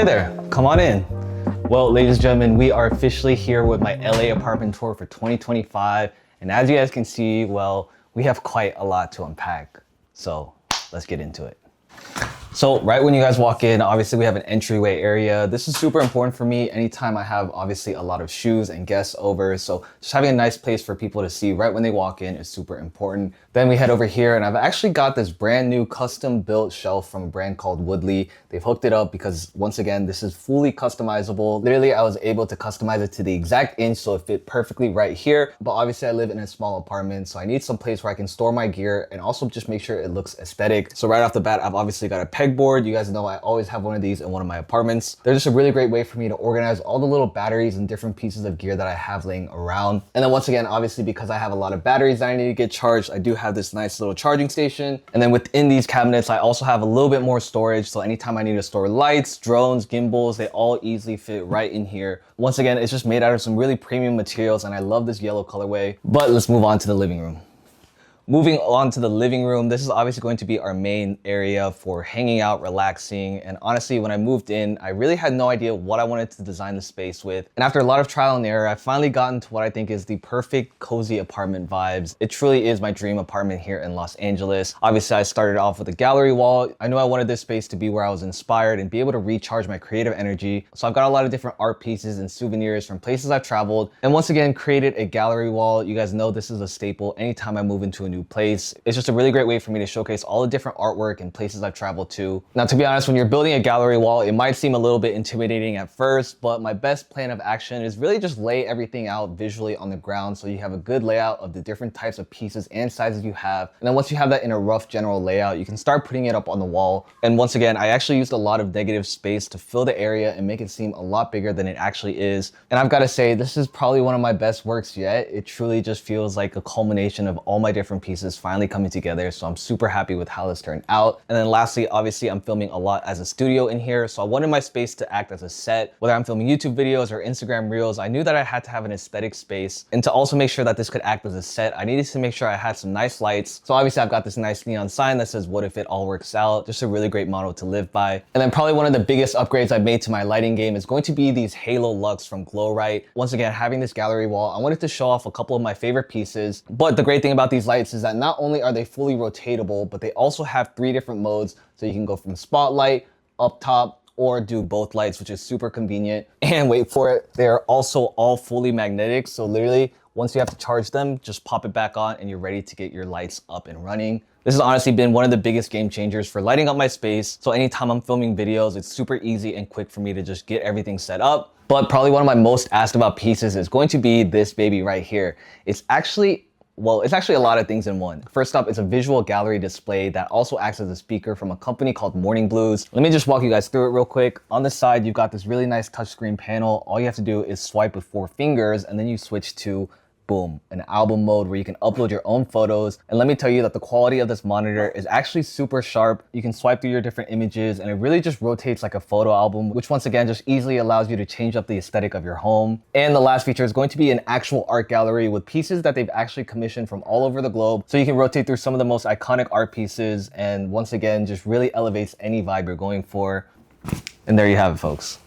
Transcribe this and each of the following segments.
hey there, come on in. Well, ladies and gentlemen, we are officially here with my LA apartment tour for 2025. And as you guys can see, well, we have quite a lot to unpack. So let's get into it. So right when you guys walk in, obviously we have an entryway area. This is super important for me anytime I have obviously a lot of shoes and guests over. So just having a nice place for people to see right when they walk in is super important. Then we head over here and I've actually got this brand new custom built shelf from a brand called Woodley. They've hooked it up because once again, this is fully customizable. Literally, I was able to customize it to the exact inch so it fit perfectly right here. But obviously I live in a small apartment, so I need some place where I can store my gear and also just make sure it looks aesthetic. So right off the bat, I've obviously got a pegboard. You guys know I always have one of these in one of my apartments. They're just a really great way for me to organize all the little batteries and different pieces of gear that I have laying around. And then once again, obviously because I have a lot of batteries that I need to get charged, I do have this nice little charging station. And then within these cabinets, I also have a little bit more storage. So anytime I need to store lights, drones, gimbals, they all easily fit right in here. Once again, it's just made out of some really premium materials and I love this yellow colorway. But let's move on to the living room. Moving on to the living room, this is obviously going to be our main area for hanging out, relaxing. And honestly, when I moved in, I really had no idea what I wanted to design the space with. And after a lot of trial and error, I finally gotten to what I think is the perfect cozy apartment vibes. It truly is my dream apartment here in Los Angeles. Obviously, I started off with a gallery wall. I knew I wanted this space to be where I was inspired and be able to recharge my creative energy. So I've got a lot of different art pieces and souvenirs from places I've traveled. And once again, created a gallery wall. You guys know this is a staple anytime I move into a new place. It's just a really great way for me to showcase all the different artwork and places I've traveled to. Now, to be honest, when you're building a gallery wall, it might seem a little bit intimidating at first, but my best plan of action is really just lay everything out visually on the ground so you have a good layout of the different types of pieces and sizes you have. And then once you have that in a rough general layout, you can start putting it up on the wall. And once again, I actually used a lot of negative space to fill the area and make it seem a lot bigger than it actually is. And I've got to say, this is probably one of my best works yet. It truly just feels like a culmination of all my different pieces finally coming together. So I'm super happy with how this turned out. And then lastly, obviously I'm filming a lot as a studio in here. So I wanted my space to act as a set. Whether I'm filming YouTube videos or Instagram reels, I knew that I had to have an aesthetic space. And to also make sure that this could act as a set, I needed to make sure I had some nice lights. So obviously I've got this nice neon sign that says, "What if it all works out?" Just a really great motto to live by. And then probably one of the biggest upgrades I've made to my lighting game is going to be these Halo Lux from Glowrite. Once again, having this gallery wall, I wanted to show off a couple of my favorite pieces. But the great thing about these lights is that not only are they fully rotatable, but they also have 3 different modes. So you can go from spotlight, up top, or do both lights, which is super convenient. And wait for it, they're also all fully magnetic. So literally, once you have to charge them, just pop it back on and you're ready to get your lights up and running. This has honestly been one of the biggest game changers for lighting up my space. So anytime I'm filming videos, it's super easy and quick for me to just get everything set up. But probably one of my most asked about pieces is going to be this baby right here. It's actually a lot of things in one. First up, it's a visual gallery display that also acts as a speaker from a company called Morning Blues. Let me just walk you guys through it real quick. On the side, you've got this really nice touchscreen panel. All you have to do is swipe with 4 fingers and then you switch to boom, an album mode where you can upload your own photos. And let me tell you that the quality of this monitor is actually super sharp. You can swipe through your different images and it really just rotates like a photo album, which once again just easily allows you to change up the aesthetic of your home. And the last feature is going to be an actual art gallery with pieces that they've actually commissioned from all over the globe. So you can rotate through some of the most iconic art pieces and once again, just really elevates any vibe you're going for. And there you have it, folks.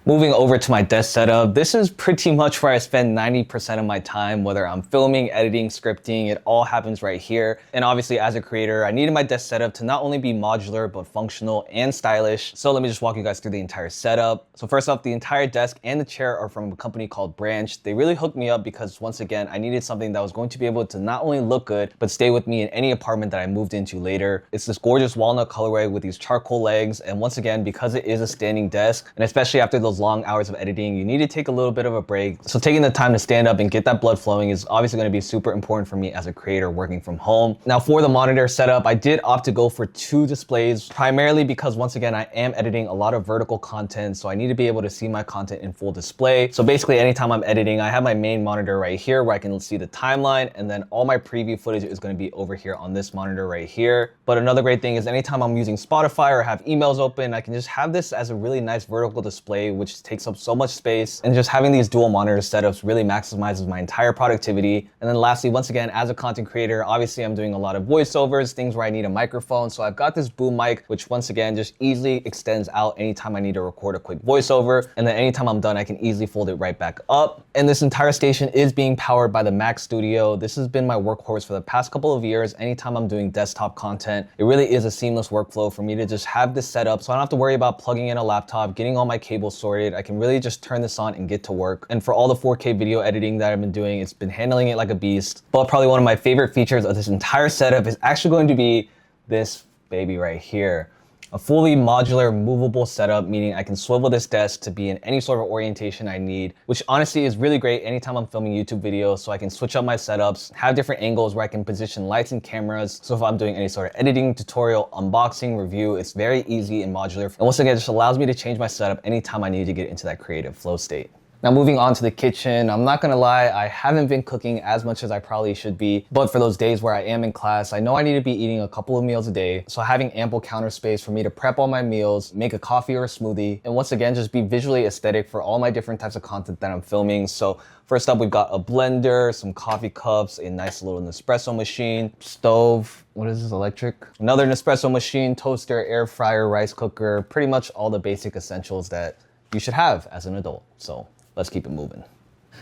Moving over to my desk setup, this is pretty much where I spend 90% of my time, whether I'm filming, editing, scripting, it all happens right here. And obviously as a creator, I needed my desk setup to not only be modular, but functional and stylish. So let me just walk you guys through the entire setup. So first off, the entire desk and the chair are from a company called Branch. They really hooked me up because once again, I needed something that was going to be able to not only look good, but stay with me in any apartment that I moved into later. It's this gorgeous walnut colorway with these charcoal legs. And once again, because it is a standing desk, and especially after those long hours of editing, you need to take a little bit of a break. So taking the time to stand up and get that blood flowing is obviously going to be super important for me as a creator working from home. Now for the monitor setup, I did opt to go for 2 displays, primarily because once again, I am editing a lot of vertical content. So I need to be able to see my content in full display. So basically anytime I'm editing, I have my main monitor right here where I can see the timeline, and then all my preview footage is going to be over here on this monitor right here. But another great thing is anytime I'm using Spotify or have emails open, I can just have this as a really nice vertical display, which takes up so much space. And just having these dual monitor setups really maximizes my entire productivity. And then lastly, once again, as a content creator, obviously I'm doing a lot of voiceovers, things where I need a microphone. So I've got this boom mic, which once again just easily extends out anytime I need to record a quick voiceover. And then anytime I'm done, I can easily fold it right back up. And this entire station is being powered by the Mac Studio. This has been my workhorse for the past couple of years. Anytime I'm doing desktop content, it really is a seamless workflow for me to just have this set up, so I don't have to worry about plugging in a laptop, getting all my cables sorted. I can really just turn this on and get to work. And for all the 4K video editing that I've been doing, it's been handling it like a beast. But probably one of my favorite features of this entire setup is actually going to be this baby right here. A fully modular, movable setup, meaning I can swivel this desk to be in any sort of orientation I need, which honestly is really great anytime I'm filming YouTube videos, so I can switch up my setups, have different angles where I can position lights and cameras. So if I'm doing any sort of editing, tutorial, unboxing, review, it's very easy and modular. And once again, it just allows me to change my setup anytime I need to get into that creative flow state. Now moving on to the kitchen, I'm not gonna lie, I haven't been cooking as much as I probably should be, but for those days where I am in class, I know I need to be eating a couple of meals a day, so having ample counter space for me to prep all my meals, make a coffee or a smoothie, and once again, just be visually aesthetic for all my different types of content that I'm filming. So first up, we've got a blender, some coffee cups, a nice little Nespresso machine, stove, what is this, electric? Another Nespresso machine, toaster, air fryer, rice cooker, pretty much all the basic essentials that you should have as an adult. So let's keep it moving.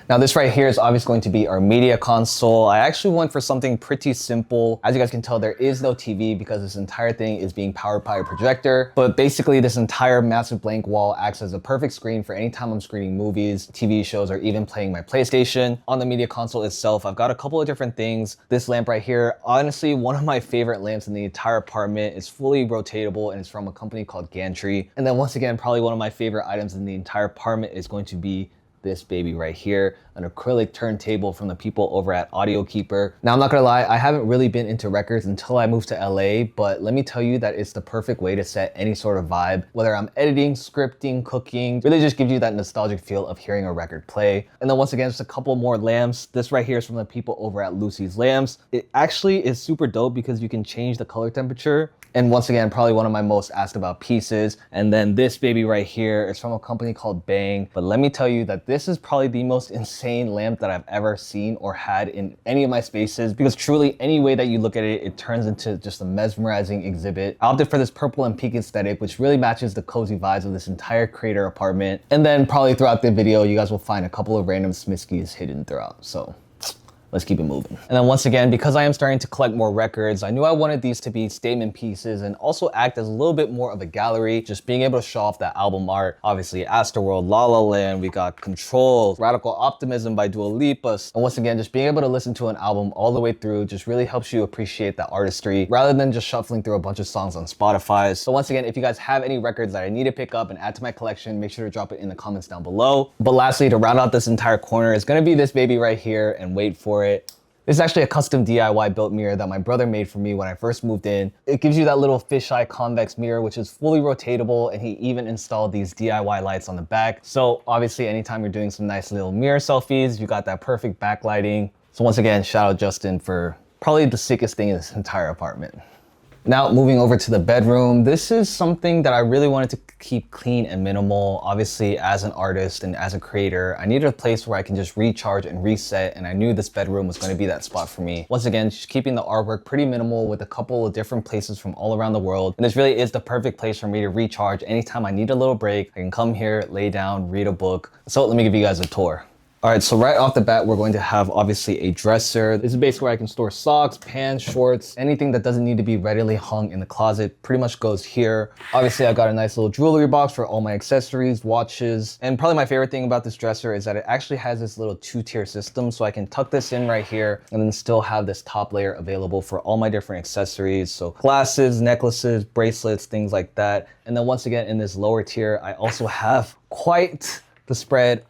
Now this right here is obviously going to be our media console. I actually went for something pretty simple. As you guys can tell, there is no TV because this entire thing is being powered by a projector. But basically this entire massive blank wall acts as a perfect screen for any time I'm screening movies, TV shows, or even playing my PlayStation. On the media console itself, I've got a couple of different things. This lamp right here, honestly, one of my favorite lamps in the entire apartment. Is fully rotatable and it's from a company called Gantry. And then once again, probably one of my favorite items in the entire apartment is going to be this baby right here, an acrylic turntable from the people over at Audio Keeper. Now, I'm not gonna lie, I haven't really been into records until I moved to LA, but let me tell you that it's the perfect way to set any sort of vibe, whether I'm editing, scripting, cooking, really just gives you that nostalgic feel of hearing a record play. And then once again, just a couple more lamps. This right here is from the people over at Lucy's Lamps. It actually is super dope because you can change the color temperature. And once again, probably one of my most asked about pieces. And then this baby right here is from a company called Bang. But let me tell you that this is probably the most insane lamp that I've ever seen or had in any of my spaces, because truly any way that you look at it, it turns into just a mesmerizing exhibit. I opted for this purple and pink aesthetic, which really matches the cozy vibes of this entire creator apartment. And then probably throughout the video, you guys will find a couple of random Smiskies hidden throughout. So let's keep it moving. And then once again, because I am starting to collect more records, I knew I wanted these to be statement pieces and also act as a little bit more of a gallery, just being able to show off that album art. Obviously, Astroworld, La La Land, we got Control, Radical Optimism by Dua Lipa. And once again, just being able to listen to an album all the way through just really helps you appreciate that artistry rather than just shuffling through a bunch of songs on Spotify. So once again, if you guys have any records that I need to pick up and add to my collection, make sure to drop it in the comments down below. But lastly, to round out this entire corner is gonna be this baby right here, and wait for it. This is actually a custom DIY built mirror that my brother made for me when I first moved in. It gives you that little fisheye convex mirror, which is fully rotatable, and he even installed these DIY lights on the back. So obviously, anytime you're doing some nice little mirror selfies, you got that perfect backlighting. So once again, shout out Justin for probably the sickest thing in this entire apartment. Now moving over to the bedroom, this is something that I really wanted to keep clean and minimal. Obviously, as an artist and as a creator, I needed a place where I can just recharge and reset, and I knew this bedroom was going to be that spot for me. Once again, just keeping the artwork pretty minimal with a couple of different places from all around the world. And this really is the perfect place for me to recharge. Anytime I need a little break, I can come here, lay down, read a book. So let me give you guys a tour. All right, so right off the bat, we're going to have obviously a dresser. This is basically where I can store socks, pants, shorts, anything that doesn't need to be readily hung in the closet pretty much goes here. Obviously, I've got a nice little jewelry box for all my accessories, watches. And probably my favorite thing about this dresser is that it actually has this little two-tier system. So I can tuck this in right here and then still have this top layer available for all my different accessories. So glasses, necklaces, bracelets, things like that. And then once again, in this lower tier, I also have quite the spread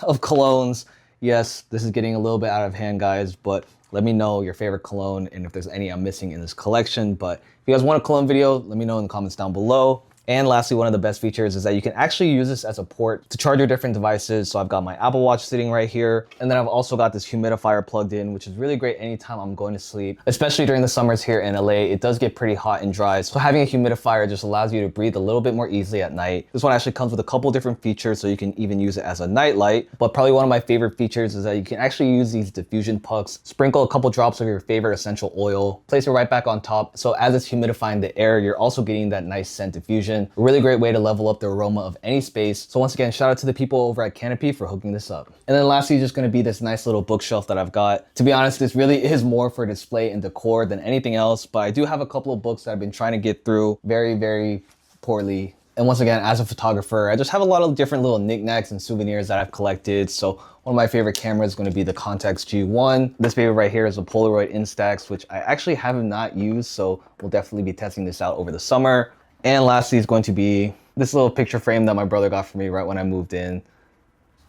of colognes. Yes, this is getting a little bit out of hand, guys, but let me know your favorite cologne and if there's any I'm missing in this collection. But if you guys want a cologne video, let me know in the comments down below. And lastly, one of the best features is that you can actually use this as a port to charge your different devices. So I've got my Apple Watch sitting right here. And then I've also got this humidifier plugged in, which is really great anytime I'm going to sleep, especially during the summers here in LA. It does get pretty hot and dry. So having a humidifier just allows you to breathe a little bit more easily at night. This one actually comes with a couple different features, so you can even use it as a night light. But probably one of my favorite features is that you can actually use these diffusion pucks, sprinkle a couple drops of your favorite essential oil, place it right back on top. So as it's humidifying the air, you're also getting that nice scent diffusion. A really great way to level up the aroma of any space. So once again, shout out to the people over at Canopy for hooking this up. And then lastly, just gonna be this nice little bookshelf that I've got. To be honest, this really is more for display and decor than anything else, but I do have a couple of books that I've been trying to get through very poorly. And once again, as a photographer, I just have a lot of different little knickknacks and souvenirs that I've collected. So one of my favorite cameras is going to be the Contax G1. This baby right here is a Polaroid Instax, which I actually have not used. So we'll definitely be testing this out over the summer. And lastly is going to be this little picture frame that my brother got for me right when I moved in.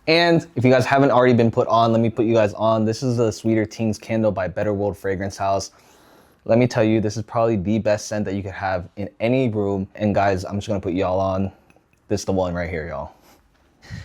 And if you guys haven't already been put on, let me put you guys on. This is the Sweeter Teens candle by Better World Fragrance House. Let me tell you, this is probably the best scent that you could have in any room. And guys, I'm just gonna put y'all on. This is the one right here, y'all.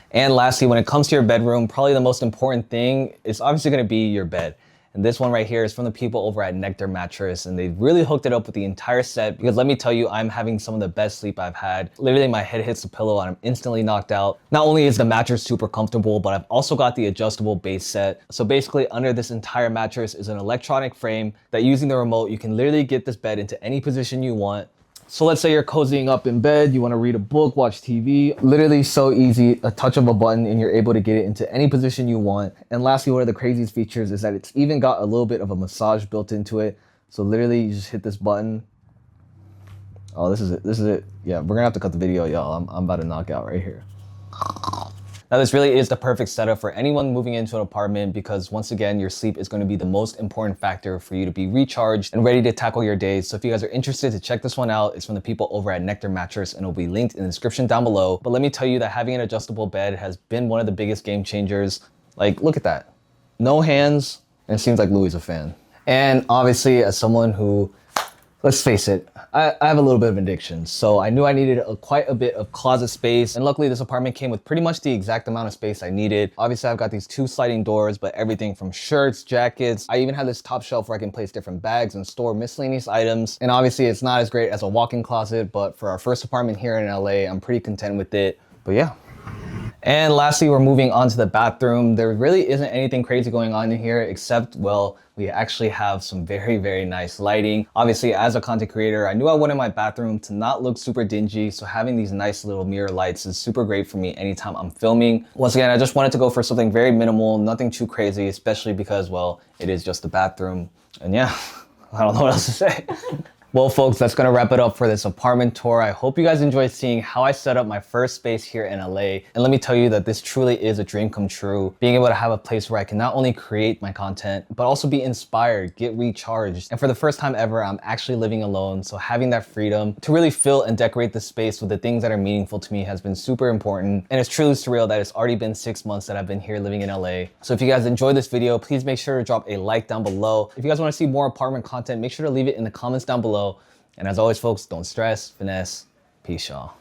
And lastly, when it comes to your bedroom, probably the most important thing is obviously gonna be your bed. And this one right here is from the people over at Nectar Mattress, and they've really hooked it up with the entire set, because let me tell you, I'm having some of the best sleep I've had. Literally my head hits the pillow and I'm instantly knocked out. Not only is the mattress super comfortable, but I've also got the adjustable base set. So basically under this entire mattress is an electronic frame that using the remote, you can literally get this bed into any position you want. So let's say you're cozying up in bed, you wanna read a book, watch TV. Literally so easy, a touch of a button and you're able to get it into any position you want. And lastly, one of the craziest features is that it's even got a little bit of a massage built into it. So literally you just hit this button. Oh, this is it. Yeah, we're gonna have to cut the video, y'all. I'm about to knock out right here. Now this really is the perfect setup for anyone moving into an apartment, because once again, your sleep is going to be the most important factor for you to be recharged and ready to tackle your days. So if you guys are interested to check this one out, it's from the people over at Nectar Mattress and it'll be linked in the description down below. But let me tell you that having an adjustable bed has been one of the biggest game changers. Like, look at that. No hands, and it seems like Louis is a fan. And obviously as someone who, let's face it, I have a little bit of addiction, so I knew I needed quite a bit of closet space, and luckily this apartment came with pretty much the exact amount of space I needed. Obviously I've got these 2 sliding doors, but everything from shirts, jackets, I even have this top shelf where I can place different bags and store miscellaneous items. And obviously it's not as great as a walk-in closet, but for our first apartment here in LA, I'm pretty content with it. But yeah. And lastly, we're moving on to the bathroom. There really isn't anything crazy going on in here except, well, we actually have some very nice lighting. Obviously, as a content creator, I knew I wanted my bathroom to not look super dingy. So having these nice little mirror lights is super great for me anytime I'm filming. Once again, I just wanted to go for something very minimal, nothing too crazy, especially because, well, it is just a bathroom. And yeah, I don't know what else to say. Well, folks, that's gonna wrap it up for this apartment tour. I hope you guys enjoyed seeing how I set up my first space here in LA. And let me tell you that this truly is a dream come true. Being able to have a place where I can not only create my content, but also be inspired, get recharged. And for the first time ever, I'm actually living alone. So having that freedom to really fill and decorate the space with the things that are meaningful to me has been super important. And it's truly surreal that it's already been 6 months that I've been here living in LA. So if you guys enjoyed this video, please make sure to drop a like down below. If you guys wanna see more apartment content, make sure to leave it in the comments down below. And as always, folks, don't stress, finesse. Peace, y'all.